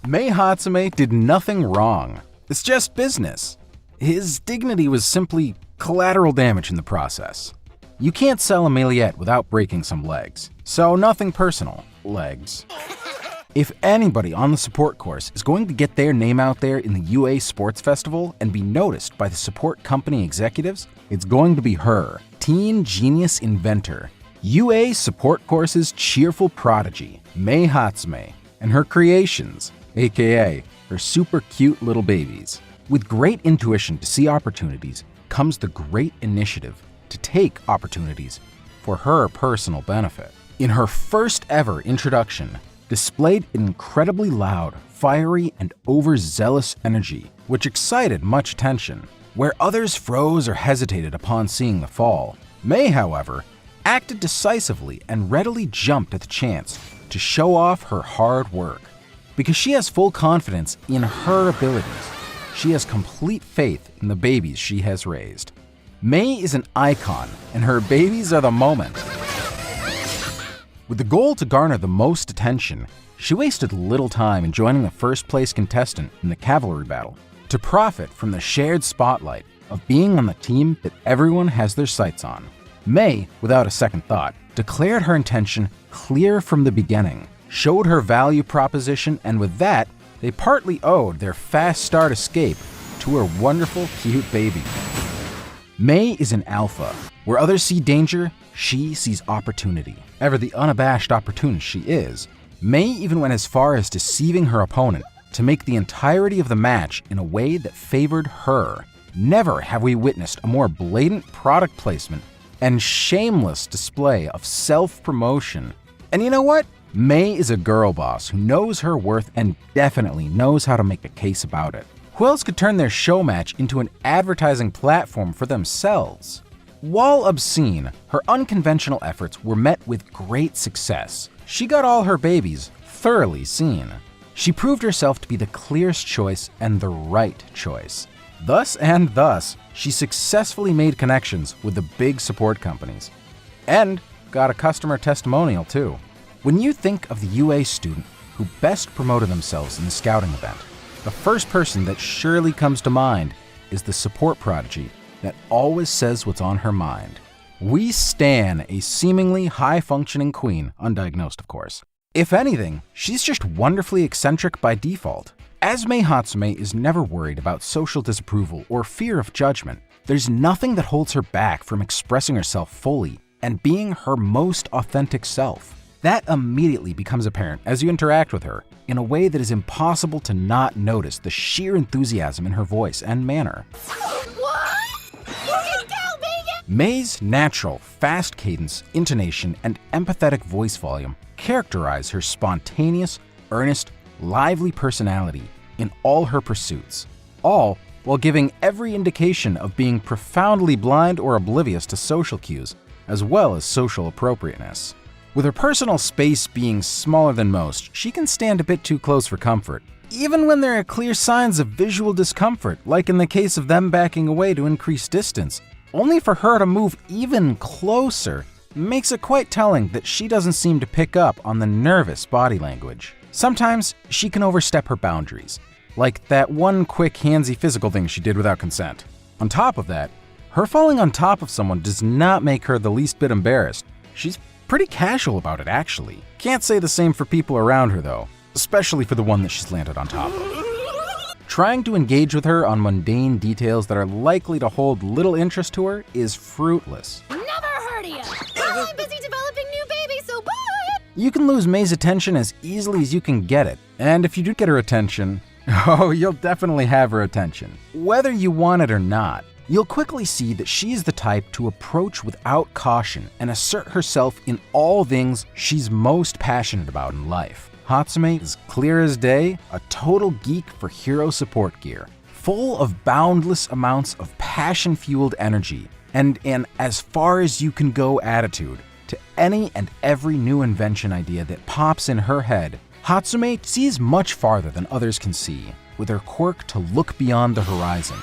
Mei Hatsume did nothing wrong. It's just business. His dignity was simply collateral damage in the process. You can't sell a Meliette without breaking some legs. So nothing personal. Legs. If anybody on the support course is going to get their name out there in the UA Sports Festival and be noticed by the support company executives, it's going to be her, teen genius inventor, UA support course's cheerful prodigy, Mei Hatsume, and her creations, aka her super cute little babies. With great intuition to see opportunities comes the great initiative to take opportunities for her personal benefit. In her first ever introduction, displayed incredibly loud, fiery, and overzealous energy, which excited much attention. Where others froze or hesitated upon seeing the fall, Mei, however, acted decisively and readily jumped at the chance to show off her hard work. Because she has full confidence in her abilities, she has complete faith in the babies she has raised. Mei is an icon, and her babies are the moment. With the goal to garner the most attention, she wasted little time in joining the first place contestant in the cavalry battle to profit from the shared spotlight of being on the team that everyone has their sights on. Mei, without a second thought, declared her intention clear from the beginning, showed her value proposition, and with that, they partly owed their fast start escape to her wonderful, cute baby. Mei is an alpha. Where others see danger, she sees opportunity. Ever the unabashed opportunist she is, Mei even went as far as deceiving her opponent to make the entirety of the match in a way that favored her. Never have we witnessed a more blatant product placement and shameless display of self-promotion. And you know what? Mei is a girl boss who knows her worth and definitely knows how to make a case about it. Who else could turn their show match into an advertising platform for themselves? While obscene, her unconventional efforts were met with great success. She got all her babies thoroughly seen. She proved herself to be the clearest choice and the right choice. Thus, she successfully made connections with the big support companies. And got a customer testimonial too. When you think of the UA student who best promoted themselves in the scouting event, the first person that surely comes to mind is the support prodigy that always says what's on her mind. We stan a seemingly high-functioning queen, undiagnosed of course. If anything, she's just wonderfully eccentric by default. As Mei Hatsume is never worried about social disapproval or fear of judgment, there's nothing that holds her back from expressing herself fully and being her most authentic self. That immediately becomes apparent as you interact with her in a way that is impossible to not notice the sheer enthusiasm in her voice and manner. Mei's natural, fast cadence, intonation, and empathetic voice volume characterize her spontaneous, earnest, lively personality in all her pursuits, all while giving every indication of being profoundly blind or oblivious to social cues, as well as social appropriateness. With her personal space being smaller than most, she can stand a bit too close for comfort, even when there are clear signs of visual discomfort, like in the case of them backing away to increase distance. Only for her to move even closer makes it quite telling that she doesn't seem to pick up on the nervous body language. Sometimes she can overstep her boundaries, like that one quick handsy physical thing she did without consent. On top of that, her falling on top of someone does not make her the least bit embarrassed. She's pretty casual about it, actually. Can't say the same for people around her though, especially for the one that she's landed on top of. Trying to engage with her on mundane details that are likely to hold little interest to her is fruitless. Never heard of you! I'm busy developing new babies, so bye! You can lose Mei's attention as easily as you can get it, and if you do get her attention, oh, you'll definitely have her attention. Whether you want it or not, you'll quickly see that she's the type to approach without caution and assert herself in all things she's most passionate about in life. Hatsume is clear as day, a total geek for hero support gear, full of boundless amounts of passion-fueled energy, and an as-far-as-you-can-go attitude to any and every new invention idea that pops in her head. Hatsume sees much farther than others can see, with her quirk to look beyond the horizon.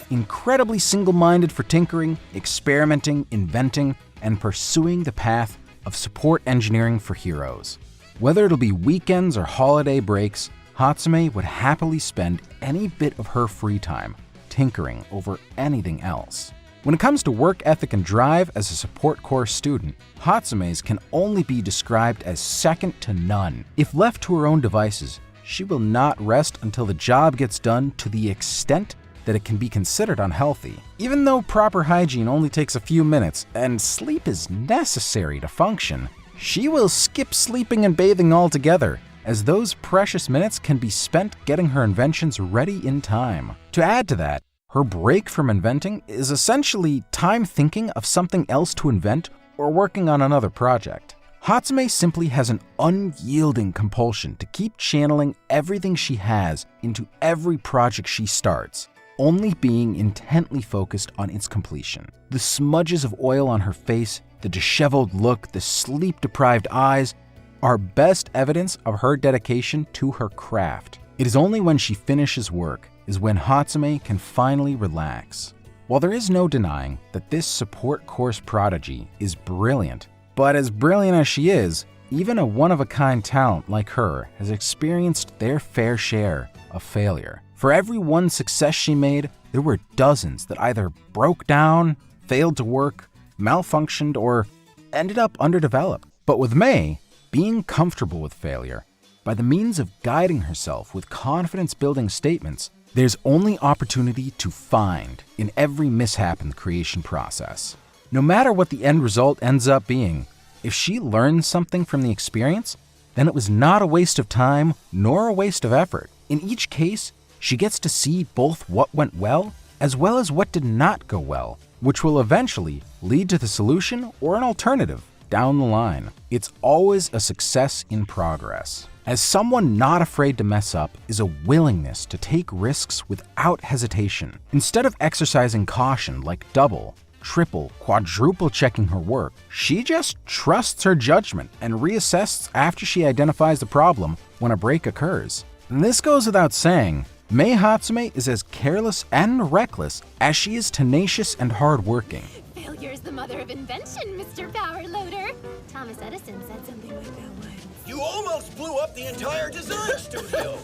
Incredibly single-minded for tinkering, experimenting, inventing, and pursuing the path of support engineering for heroes. Whether it'll be weekends or holiday breaks, Hatsume would happily spend any bit of her free time tinkering over anything else. When it comes to work ethic and drive as a support course student, Hatsume's can only be described as second to none. If left to her own devices, she will not rest until the job gets done to the extent that it can be considered unhealthy. Even though proper hygiene only takes a few minutes and sleep is necessary to function, she will skip sleeping and bathing altogether, as those precious minutes can be spent getting her inventions ready in time. To add to that, her break from inventing is essentially time thinking of something else to invent or working on another project. Hatsume simply has an unyielding compulsion to keep channeling everything she has into every project she starts, only being intently focused on its completion. The smudges of oil on her face, the disheveled look, the sleep-deprived eyes are best evidence of her dedication to her craft. It is only when she finishes work is when Hatsume can finally relax. While there is no denying that this support course prodigy is brilliant, but as brilliant as she is, even a one-of-a-kind talent like her has experienced their fair share of failure. For every one success she made, there were dozens that either broke down, failed to work, malfunctioned, or ended up underdeveloped. But with Mei, being comfortable with failure, by the means of guiding herself with confidence-building statements, there's only opportunity to find in every mishap in the creation process. No matter what the end result ends up being, if she learns something from the experience, then it was not a waste of time nor a waste of effort. In each case, she gets to see both what went well as what did not go well, which will eventually lead to the solution or an alternative down the line. It's always a success in progress. As someone not afraid to mess up is a willingness to take risks without hesitation. Instead of exercising caution like double, triple, quadruple checking her work, she just trusts her judgment and reassesses after she identifies the problem when a break occurs. And this goes without saying, Mei Hatsume is as careless and reckless as she is tenacious and hardworking. Failure is the mother of invention, Mr. Power Loader. Thomas Edison said something like that once. You almost blew up the entire design studio!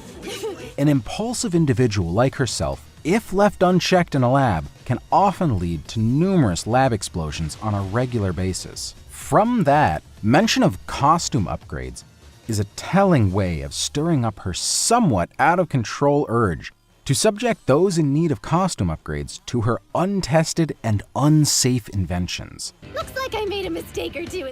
An impulsive individual like herself, if left unchecked in a lab, can often lead to numerous lab explosions on a regular basis. From that, mention of costume upgrades is a telling way of stirring up her somewhat out-of-control urge to subject those in need of costume upgrades to her untested and unsafe inventions. Looks like I made a mistake or two.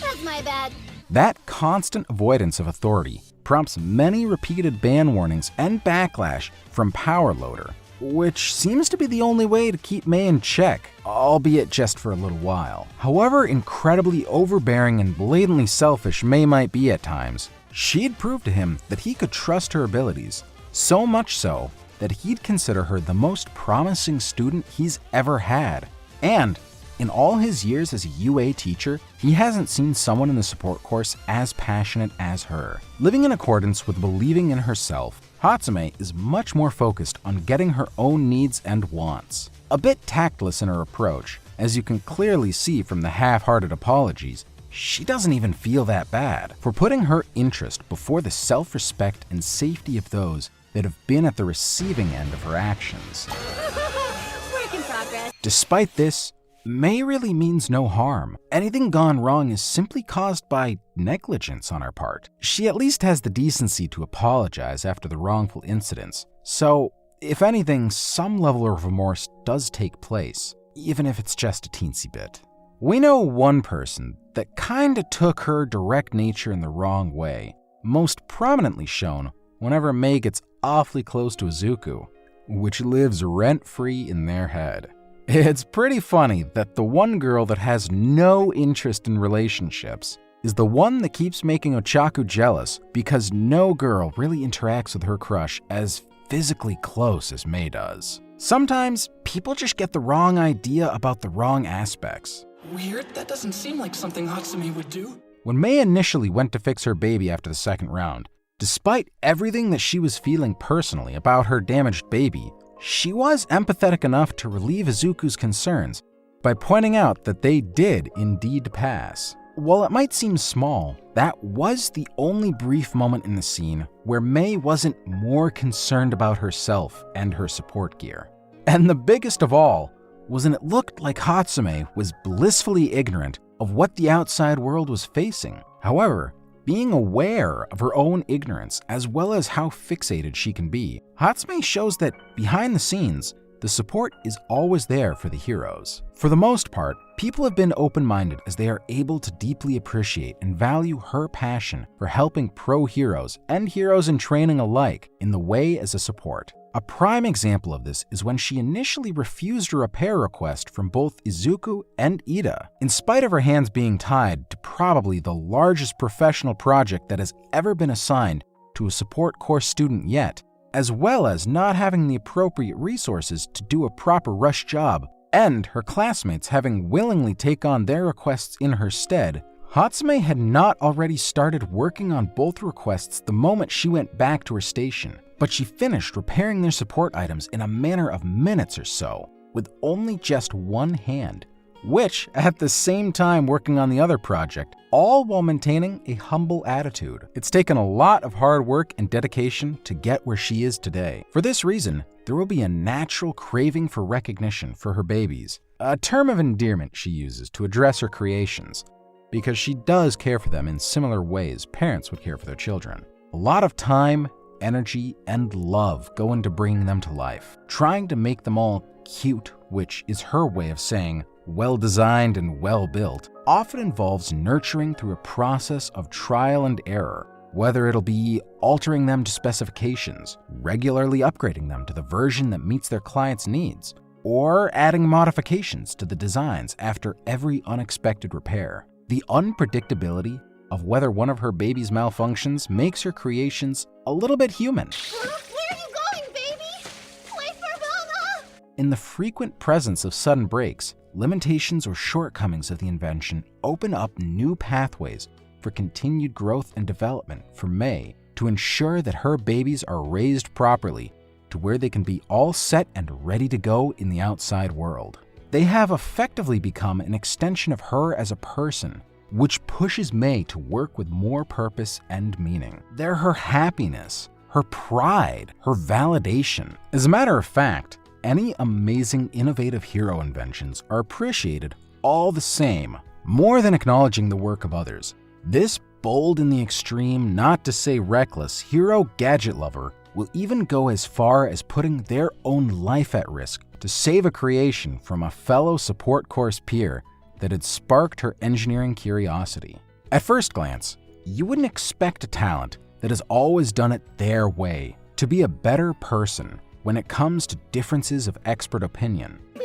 That's my bad. That constant avoidance of authority prompts many repeated ban warnings and backlash from Power Loader, which seems to be the only way to keep Mei in check, albeit just for a little while. However incredibly overbearing and blatantly selfish Mei might be at times, she'd prove to him that he could trust her abilities, so much so that he'd consider her the most promising student he's ever had. And in all his years as a UA teacher, he hasn't seen someone in the support course as passionate as her. Living in accordance with believing in herself, Hatsume is much more focused on getting her own needs and wants. A bit tactless in her approach, as you can clearly see from the half-hearted apologies, she doesn't even feel that bad for putting her interest before the self-respect and safety of those that have been at the receiving end of her actions. Work in progress. Despite this, Mei really means no harm. Anything gone wrong is simply caused by negligence on her part. She at least has the decency to apologize after the wrongful incidents. So, if anything, some level of remorse does take place, even if it's just a teensy bit. We know one person that kinda took her direct nature in the wrong way, most prominently shown whenever Mei gets awfully close to Izuku, which lives rent-free in their head. It's pretty funny that the one girl that has no interest in relationships is the one that keeps making Ochaku jealous because no girl really interacts with her crush as physically close as Mei does. Sometimes people just get the wrong idea about the wrong aspects. Weird, that doesn't seem like something Hatsume would do. When Mei initially went to fix her baby after the second round, despite everything that she was feeling personally about her damaged baby, she was empathetic enough to relieve Izuku's concerns by pointing out that they did indeed pass. while it might seem small, that was the only brief moment in the scene where Mei wasn't more concerned about herself and her support gear. And the biggest of all was when it looked like Hatsume was blissfully ignorant of what the outside world was facing. However, being aware of her own ignorance as well as how fixated she can be, Hatsume shows that behind the scenes, the support is always there for the heroes. For the most part, people have been open-minded as they are able to deeply appreciate and value her passion for helping pro heroes and heroes in training alike in the way as a support. A prime example of this is when she initially refused a repair request from both Izuku and Ida, in spite of her hands being tied to probably the largest professional project that has ever been assigned to a support course student yet, as well as not having the appropriate resources to do a proper rush job, and her classmates having willingly taken on their requests in her stead. Hatsume had not already started working on both requests the moment she went back to her station, but she finished repairing their support items in a matter of minutes or so, with only just one hand, which at the same time working on the other project, all while maintaining a humble attitude. It's taken a lot of hard work and dedication to get where she is today. For this reason, there will be a natural craving for recognition for her babies, a term of endearment she uses to address her creations, because she does care for them in similar ways parents would care for their children. A lot of time, energy, and love go into bringing them to life, trying to make them all cute, which is her way of saying well-designed and well-built, often involves nurturing through a process of trial and error, whether it'll be altering them to specifications, regularly upgrading them to the version that meets their client's needs, or adding modifications to the designs after every unexpected repair. The unpredictability of whether one of her baby's malfunctions makes her creations a little bit human. Where are you going, baby? Wait for Mama! In the frequent presence of sudden breaks, limitations or shortcomings of the invention open up new pathways for continued growth and development for Mei to ensure that her babies are raised properly to where they can be all set and ready to go in the outside world. They have effectively become an extension of her as a person, which pushes Mei to work with more purpose and meaning. They're her happiness, her pride, her validation. As a matter of fact, any amazing innovative hero inventions are appreciated all the same, more than acknowledging the work of others. This bold in the extreme, not to say reckless, hero gadget lover will even go as far as putting their own life at risk to save a creation from a fellow support course peer that had sparked her engineering curiosity. At first glance, you wouldn't expect a talent that has always done it their way to be a better person when it comes to differences of expert opinion. Yeah,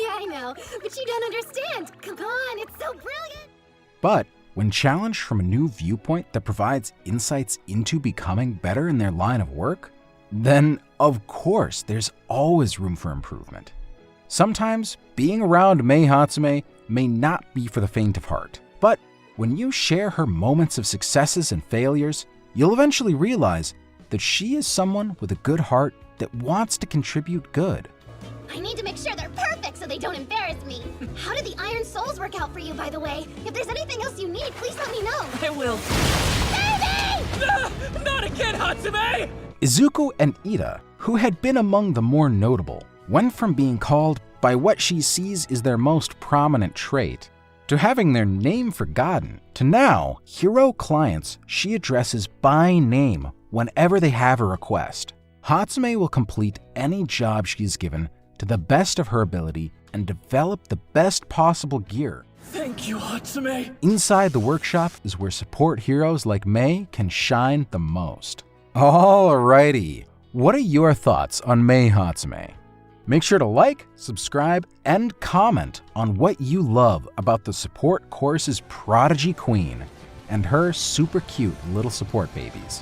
I know, but you don't understand. Come on, it's so brilliant. But when challenged from a new viewpoint that provides insights into becoming better in their line of work, then of course there's always room for improvement. Sometimes being around Mei Hatsume may not be for the faint of heart, but when you share her moments of successes and failures, you'll eventually realize that she is someone with a good heart that wants to contribute good. I need to make sure they're perfect so they don't embarrass me. How did the Iron Souls work out for you, by the way? If there's anything else you need, please let me know. I will. Baby! Not again, Hatsume! Izuku and Ida, who had been among the more notable, went from being called by what she sees is their most prominent trait, to having their name forgotten, to now hero clients she addresses by name whenever they have a request. Hatsume will complete any job she is given to the best of her ability and develop the best possible gear. Thank you, Hatsume. Inside the workshop is where support heroes like Mei can shine the most. Alrighty, what are your thoughts on Mei Hatsume? Make sure to like, subscribe, and comment on what you love about the support course's prodigy queen and her super cute little support babies.